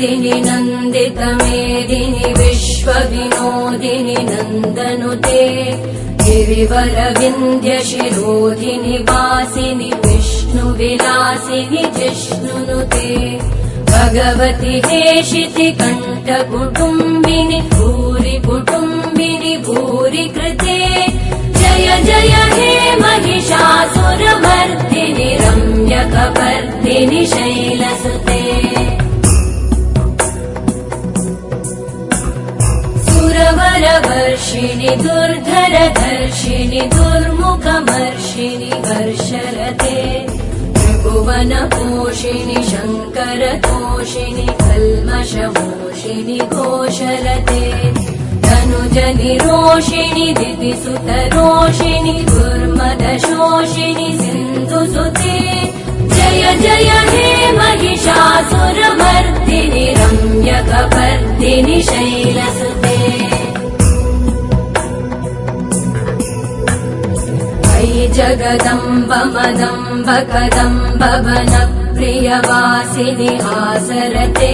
नन्दिनि नन्दितमेदिनि विश्वविनोदिनि नन्दनुते गिरिवरविन्द्यशिरोधिनि वासिनि विष्णुविलासिनि जिष्णुनुते भगवति हेशिति कण्ठकुटुम्बिनि भूरि कुटुम्बिनि भूरि कृते जय जय हे महिषासुरमर्दिनि रम्यकपर्दिनि शैलसुते सुरवरवर्षिणि दुर्धरधर्षिणि दुर्मुखमर्षिणि हर्षरते त्रिभुवनपोषिणि शङ्करतोषिणि कल्मषमोषिणि घोषरते धनुजनिरोषिणि दितिसुतरोषिणि दुर्मदशोषिणि सिन्धुसुते जय जय हे महिषासुरमर्दिनि रम्यकपर्दिनि शैलसुते अयि जगदम्ब मदम्ब कदम्ब वनप्रियवासिनि आसरते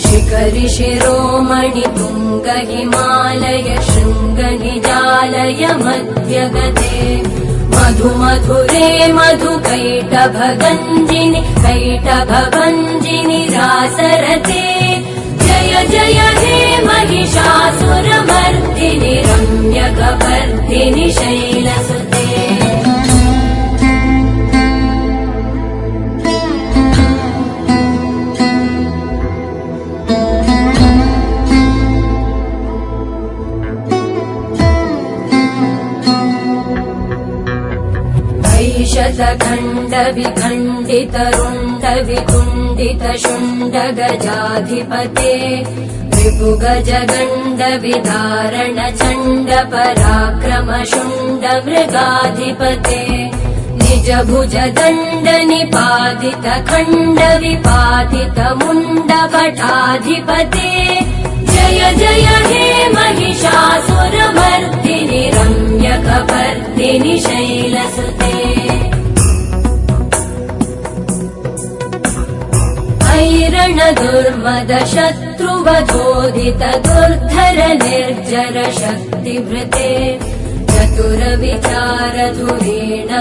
शिखरि शिरोमणि तुङ्ग हिमालय शृङ्गनिजालय मध्यगते मधुमधुरे मधुकैटभगञ्जिनि कैटभभञ्जिनि रासरते जय जय हे महिषासुरमर्दिनि रम्यकपर्दिनि शैलसुते शतखण्ड विखण्डित रुण्ड विकुण्डित शुण्ड गजाधिपते रिपुगज गण्ड विदारण चण्ड पराक्रम शुण्ड मृगाधिपते निज भुज दण्ड निपातित खण्ड विपातित मुण्ड भटाधिपते जय जय हे महिषासुरमर्दिनि रम्यकपर्दिनि शैलसुते ऐरण दुर्मद शत्रुवधोदित दुर्धर निर्जर शक्तिभृते चतुर विचार धुरेण